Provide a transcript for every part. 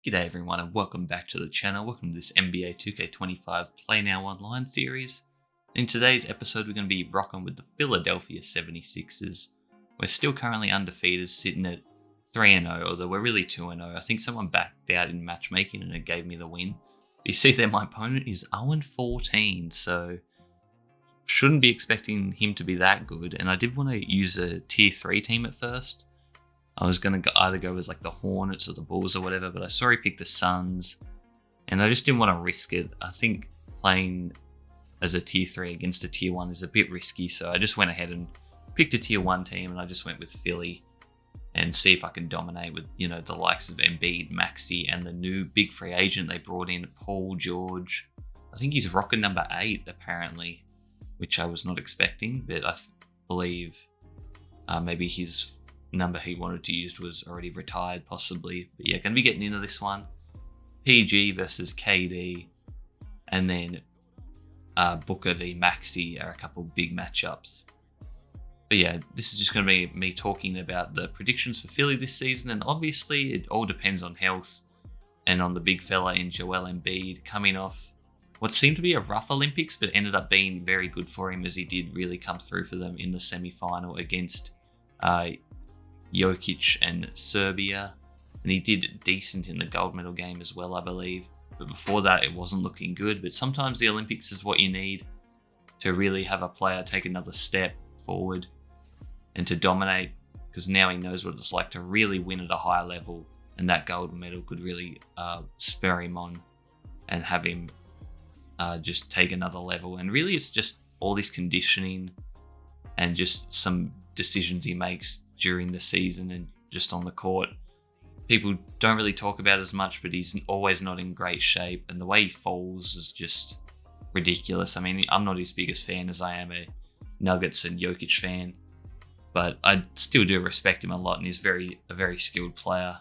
G'day everyone and welcome back to the channel. Welcome to this NBA 2K25 Play Now Online series. In today's episode we're going to be rocking with the Philadelphia 76ers. We're still currently undefeated, sitting at 3-0, although we're really 2-0. I think someone backed out in matchmaking and it gave me the win. You see there my opponent is 0-14, so shouldn't be expecting him to be that good. And I did want to use a tier 3 team at first. I was going to either go as like the Hornets or the Bulls or whatever, but I saw he picked the Suns, and I just didn't want to risk it. I think playing as a tier 3 against a tier 1 is a bit risky, so I just went ahead and picked a tier 1 team, and I just went with Philly and see if I can dominate with, the likes of Embiid, Maxey, and the new big free agent they brought in, Paul George. I think he's rocking number 8 apparently, which I was not expecting, but I believe maybe his number he wanted to use was already retired possibly. But yeah, going to be getting into this one. PG versus KD, and then Booker v Maxey are a couple big matchups. But yeah, this is just going to be me talking about the predictions for Philly this season, and obviously it all depends on health and on the big fella in Joel Embiid coming off what seemed to be a rough Olympics, but ended up being very good for him as he did really come through for them in the semi-final against Jokic and Serbia, and he did decent in the gold medal game as well, I believe. But before that, it wasn't looking good. But sometimes the Olympics is what you need to really have a player take another step forward and to dominate, because now he knows what it's like to really win at a high level, and that gold medal could really spur him on and have him just take another level. And really, it's just all this conditioning and just some decisions he makes during the season and just on the court. People don't really talk about as much, but he's always not in great shape, and the way he falls is just ridiculous. I mean, I'm not his biggest fan as I am a Nuggets and Jokic fan, but I still do respect him a lot, and he's a very skilled player.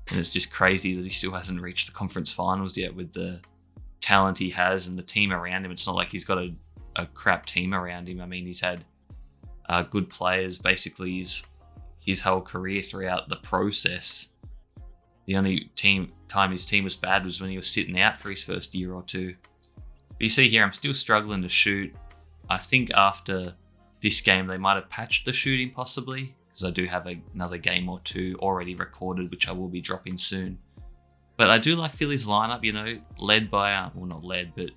And it's just crazy that he still hasn't reached the conference finals yet with the talent he has and the team around him. It's not like he's got a crap team around him. I mean, he's had good players basically his whole career throughout the process. The only time his team was bad was when he was sitting out for his first year or two. But you see here, I'm still struggling to shoot. I think after this game, they might have patched the shooting possibly, because I do have another game or two already recorded, which I will be dropping soon. But I do like Philly's lineup, led by, not led, but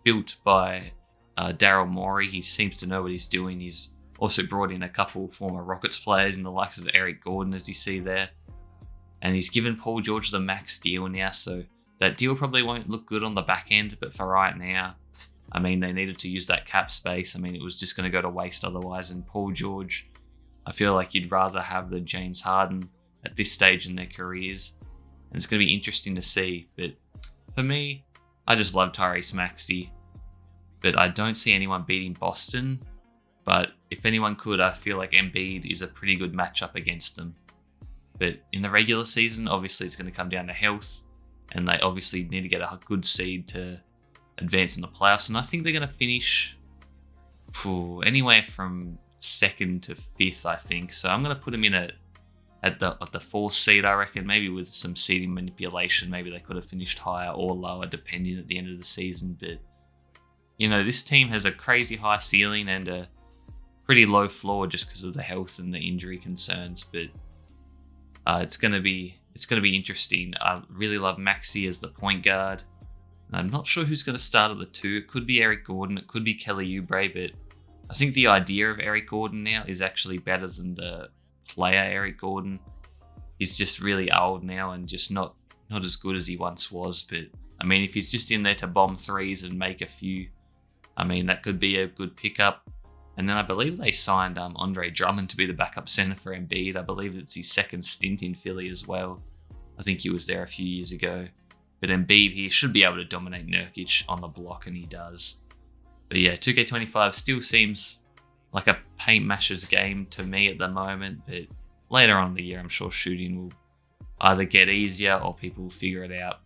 built by Daryl Morey. He seems to know what he's doing. He's also brought in a couple former Rockets players in the likes of Eric Gordon, as you see there. And he's given Paul George the max deal now, so that deal probably won't look good on the back end, but for right now, I mean, they needed to use that cap space. I mean, it was just going to go to waste otherwise. And Paul George, I feel like you'd rather have the James Harden at this stage in their careers. And it's going to be interesting to see. But for me, I just love Tyrese Maxey. But I don't see anyone beating Boston. But if anyone could, I feel like Embiid is a pretty good matchup against them. But in the regular season, obviously it's going to come down to health, and they obviously need to get a good seed to advance in the playoffs. And I think they're going to finish anywhere from 2nd to 5th, I think. So I'm going to put them in at the 4th seed, I reckon. Maybe with some seeding manipulation, maybe they could have finished higher or lower, depending at the end of the season. But this team has a crazy high ceiling and a pretty low floor just because of the health and the injury concerns. But it's gonna be interesting. I really love Maxey as the point guard. I'm not sure who's going to start at the 2. It could be Eric Gordon, it could be Kelly Oubre, but I think the idea of Eric Gordon now is actually better than the player Eric Gordon. He's just really old now and just not as good as he once was. But I mean, if he's just in there to bomb threes and make a few, I mean, that could be a good pickup. And then I believe they signed Andre Drummond to be the backup center for Embiid. I believe it's his 2nd stint in Philly as well. I think he was there a few years ago. But Embiid here should be able to dominate Nurkic on the block, and he does. But yeah, 2K25 still seems like a paint masher's game to me at the moment. But later on in the year, I'm sure shooting will either get easier or people will figure it out,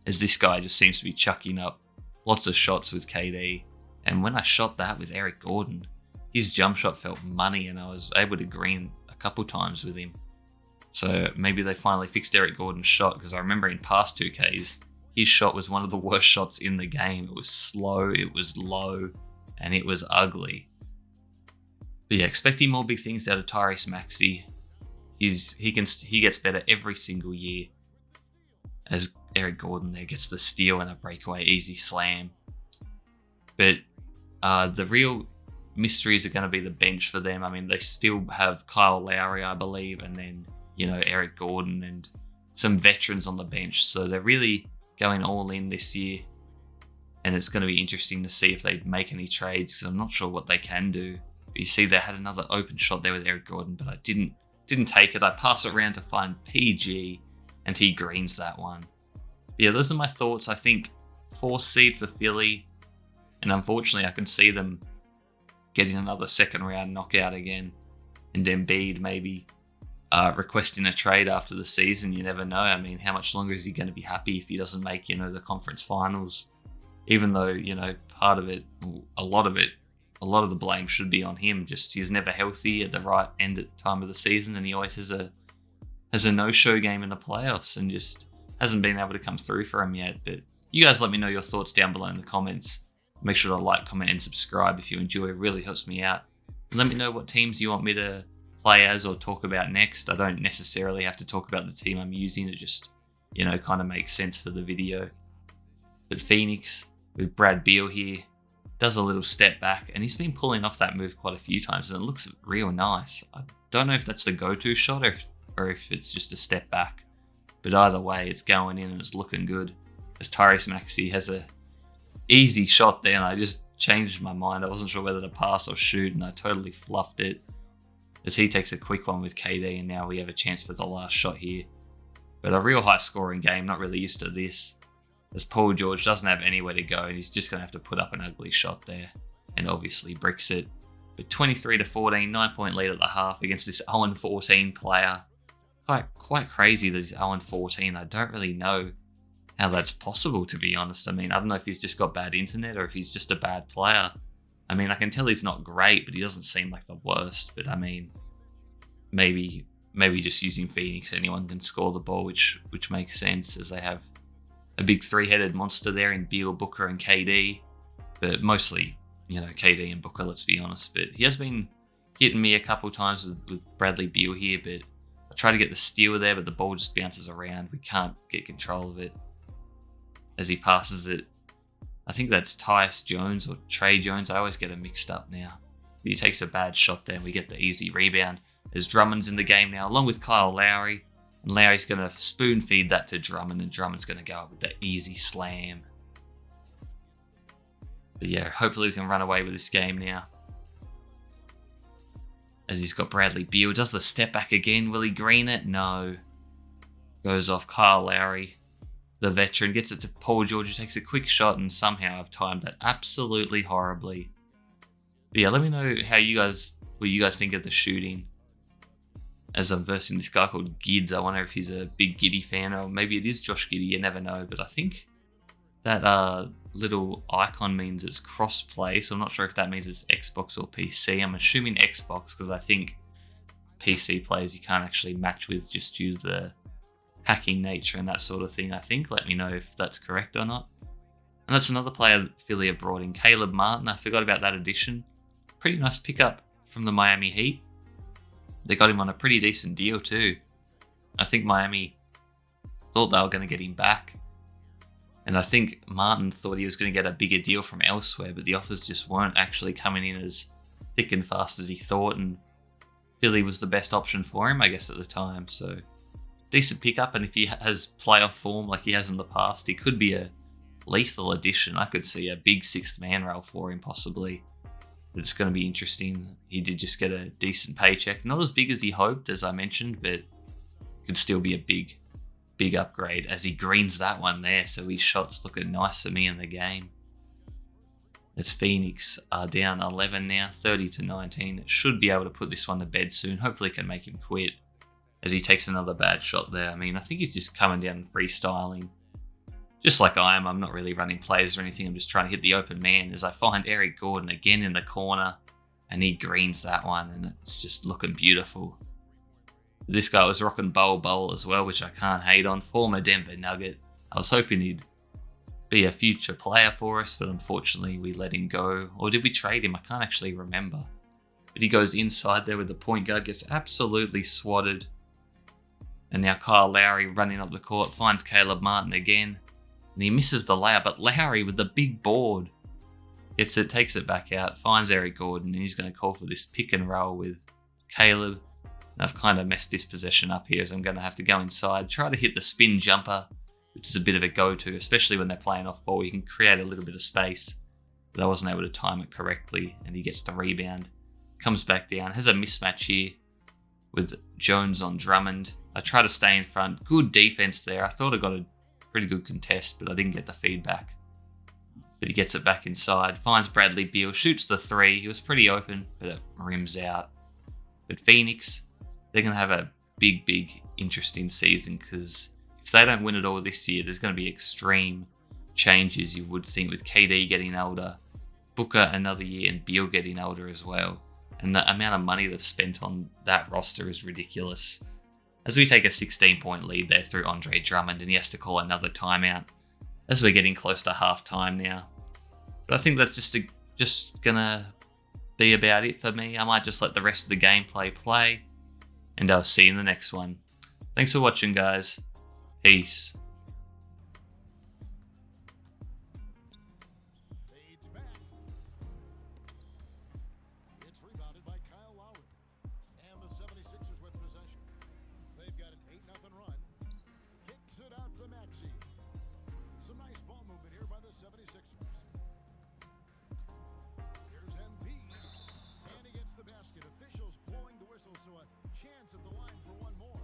as this guy just seems to be chucking up lots of shots with KD. And when I shot that with Eric Gordon, his jump shot felt money, and I was able to green a couple times with him. So maybe they finally fixed Eric Gordon's shot, because I remember in past 2Ks, his shot was one of the worst shots in the game. It was slow, it was low, and it was ugly. But yeah, expecting more big things out of Tyrese Maxey. He gets better every single year. As Eric Gordon there gets the steal and a breakaway easy slam. But the real mysteries are going to be the bench for them. I mean, they still have Kyle Lowry, I believe, and then, Eric Gordon and some veterans on the bench. So they're really going all in this year. And it's going to be interesting to see if they make any trades, because I'm not sure what they can do. But you see they had another open shot there with Eric Gordon, but I didn't take it. I pass it around to find PG, and he greens that one. Yeah, those are my thoughts. I think 4th seed for Philly, and unfortunately I can see them getting another second round knockout again, and Embiid maybe requesting a trade after the season. You never know. I mean, how much longer is he going to be happy if he doesn't make, the conference finals? Even though, part of it, a lot of the blame should be on him. Just he's never healthy at the right end at the time of the season, and he always has a no-show game in the playoffs and just hasn't been able to come through for him yet. But you guys let me know your thoughts down below in the comments. Make sure to like, comment, and subscribe if you enjoy. It really helps me out. And let me know what teams you want me to play as or talk about next. I don't necessarily have to talk about the team I'm using. It just, kind of makes sense for the video. But Phoenix with Brad Beal here does a little step back, and he's been pulling off that move quite a few times, and it looks real nice. I don't know if that's the go-to shot or if it's just a step back. But either way, it's going in and it's looking good. As Tyrese Maxey has a easy shot there, and I just changed my mind. I wasn't sure whether to pass or shoot, and I totally fluffed it. As he takes a quick one with KD, and now we have a chance for the last shot here. But a real high-scoring game, not really used to this. As Paul George doesn't have anywhere to go, and he's just going to have to put up an ugly shot there. And obviously bricks it. But 23-14, 9-point lead at the half against this 0-14 player. Quite crazy that he's 0-14. I don't really know how that's possible, to be honest. I mean, I don't know if he's just got bad internet or if he's just a bad player. I mean, I can tell he's not great, but he doesn't seem like the worst. But I mean, maybe just using Phoenix, anyone can score the ball, which makes sense, as they have a big 3-headed monster there in Beal, Booker, and KD. But mostly, KD and Booker, let's be honest. But he has been hitting me a couple times with Bradley Beal here, but I try to get the steal there, but the ball just bounces around. We can't get control of it. As he passes it, I think that's Tyus Jones or Trey Jones. I always get them mixed up now. He takes a bad shot there, and we get the easy rebound. As Drummond's in the game now, along with Kyle Lowry. And Lowry's going to spoon feed that to Drummond, and Drummond's going to go up with the easy slam. But yeah, hopefully we can run away with this game now. As he's got Bradley Beal. Does the step back again. Will he green it? No. Goes off Kyle Lowry. The veteran gets it to Paul George, who takes a quick shot, and somehow I've timed it absolutely horribly. But yeah, let me know what you guys think of the shooting. As I'm versing this guy called Gids. I wonder if he's a big Giddy fan, or maybe it is Josh Giddey. You never know. But I think that little icon means it's cross-play, so I'm not sure if that means it's Xbox or PC. I'm assuming Xbox, because I think PC players you can't actually match with just due to the hacking nature and that sort of thing, I think. Let me know if that's correct or not. And that's another player Philly have brought in, Caleb Martin. I forgot about that addition. Pretty nice pickup from the Miami Heat. They got him on a pretty decent deal too. I think Miami thought they were going to get him back. And I think Martin thought he was going to get a bigger deal from elsewhere, but the offers just weren't actually coming in as thick and fast as he thought. And Philly was the best option for him, I guess, at the time. So decent pickup. And if he has playoff form like he has in the past, he could be a lethal addition. I could see a big 6th man role for him possibly. But it's going to be interesting. He did just get a decent paycheck. Not as big as he hoped, as I mentioned, but could still be a big upgrade as he greens that one there. So his shots looking nice for me in the game. As Phoenix are down 11 now, 30-19. Should be able to put this one to bed soon. Hopefully can make him quit as he takes another bad shot there. I mean, I think he's just coming down and freestyling. Just like I am, I'm not really running plays or anything. I'm just trying to hit the open man as I find Eric Gordon again in the corner, and he greens that one, and it's just looking beautiful. This guy was rocking Bowl as well, which I can't hate on. Former Denver Nugget. I was hoping he'd be a future player for us, but unfortunately we let him go. Or did we trade him? I can't actually remember. But he goes inside there with the point guard, gets absolutely swatted. And now Kyle Lowry running up the court, finds Caleb Martin again. And he misses the layup, but Lowry with the big board gets it, takes it back out, finds Eric Gordon, and he's going to call for this pick and roll with Caleb. And I've kind of messed this possession up here, as I'm going to have to go inside, try to hit the spin jumper, which is a bit of a go-to, especially when they're playing off ball. You can create a little bit of space, but I wasn't able to time it correctly, and he gets the rebound. Comes back down, has a mismatch here with Jones on Drummond. I try to stay in front. Good defense there. I thought I got a pretty good contest, but I didn't get the feedback. But he gets it back inside, finds Bradley Beal, shoots the three. He was pretty open, but it rims out. But Phoenix, they're going to have a big, interesting season, because if they don't win it all this year, there's going to be extreme changes, you would think, with KD getting older, Booker another year, and Beal getting older as well. And the amount of money they've spent on that roster is ridiculous. As we take a 16-point lead there through Andre Drummond, and he has to call another timeout as we're getting close to halftime now. But I think that's just gonna be about it for me. I might just let the rest of the gameplay play, and I'll see you in the next one. Thanks for watching, guys. Peace. Some nice ball movement here by the 76ers. Here's Embiid, and he gets the basket. Officials blowing the whistle, so a chance at the line for one more.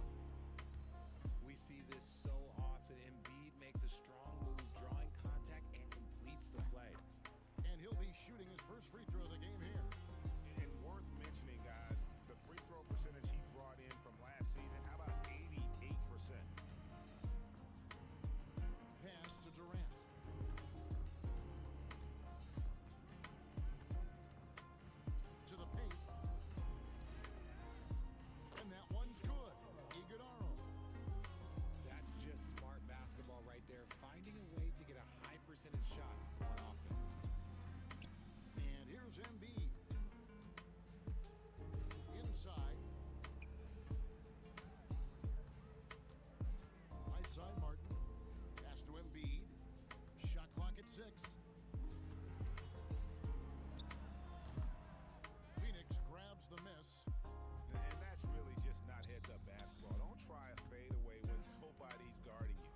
We see this so often. Embiid makes a strong move, drawing contact, and completes the play. And he'll be shooting his first free throw of the game here. And worth mentioning, guys, the free throw percentage he brought in from last season, how about 88%? Pass to Durant. To the paint. And that one's good. Iguodala. That's just smart basketball right there, finding a way to get a high percentage shot on offense. And here's Embiid. Inside. Right side, Martin. Pass to Embiid. Shot clock at 6. Phoenix grabs the miss. And that's really just not heads-up basketball. Don't try a fadeaway when nobody's guarding you.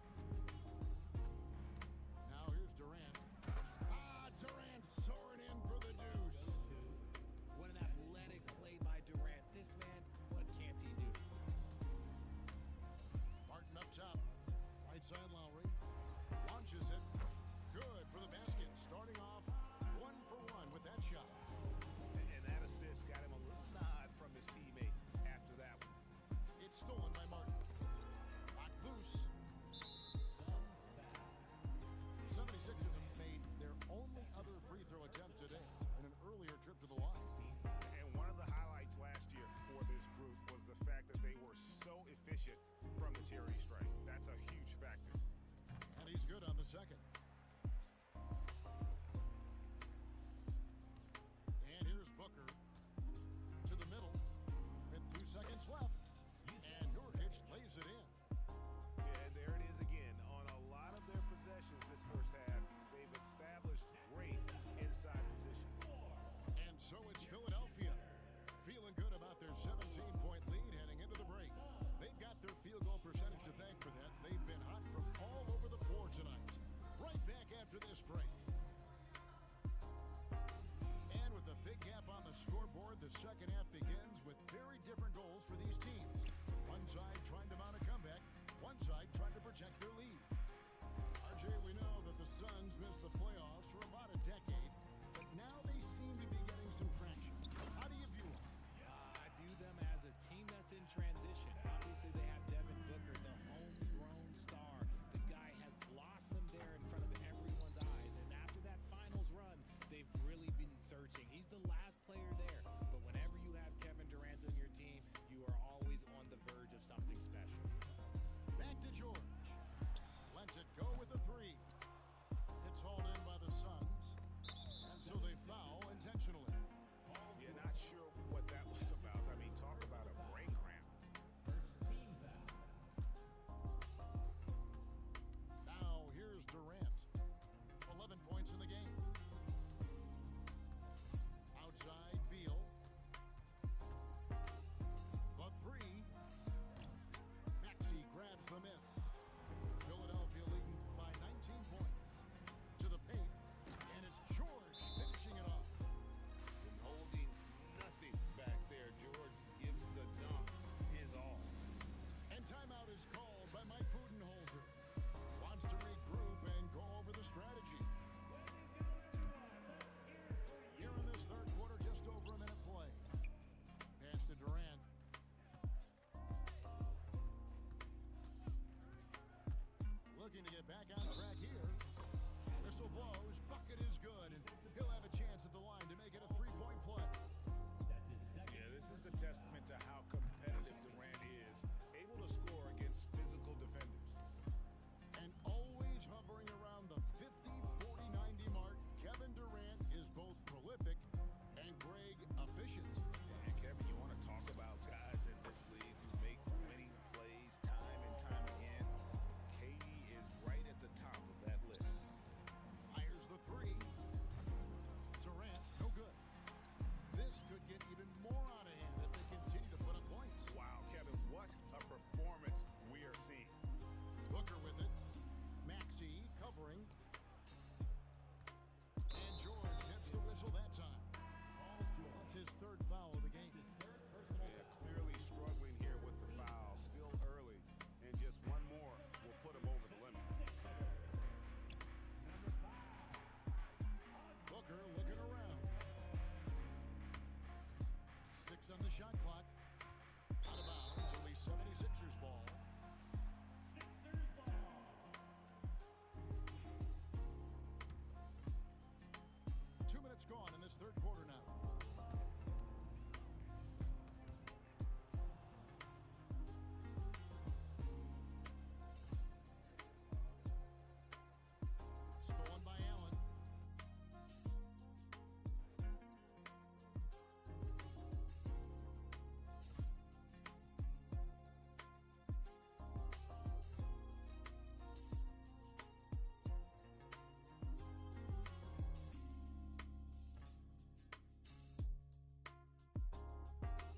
Now here's Durant. Durant soaring in for the deuce. What an athletic play by Durant. This man, what can't he do? Martin up top. Right side, Lowry. Launches it. Good for the basket. Starting off 1 for 1 with that shot. And that assist got him a little nod from his teammate after that one. It's stolen by Martin. Locked loose. 76ers have made their only other free throw attempt today in an earlier trip to the line. And one of the highlights last year for this group was the fact that they were so efficient from the Terry strike. That's a huge factor. And he's good on the second. And here's Booker to the middle with 2 seconds left. And Nurkic lays it in. Yeah, and there it is again. On a lot of their possessions this first half, they've established great inside position. And so it's Philadelphia feeling good about their 17-point lead heading into the break. They've got their field goal percentage to thank for that. They've been hot from all over the floor tonight. Right back after this break. And with a big gap on the scoreboard, the second half begins with very different goals for these teams. One side trying to mount a comeback, one side trying to protect their lead. RJ, we know that the Suns missed the playoffs for about a decade, but now they seem to be getting some traction. How do you view them? I view them as a team that's in transition. Obviously, they have Devin Booker, the homegrown star. The guy has blossomed there in front of everyone's eyes. And after that finals run, they've really been searching. He's the last player there. But whenever you have Kevin Durant on your team, you are always on the verge of looking to get back on track here. Whistle blows, bucket is good, and he'll have a chance at the line to make it a 3-point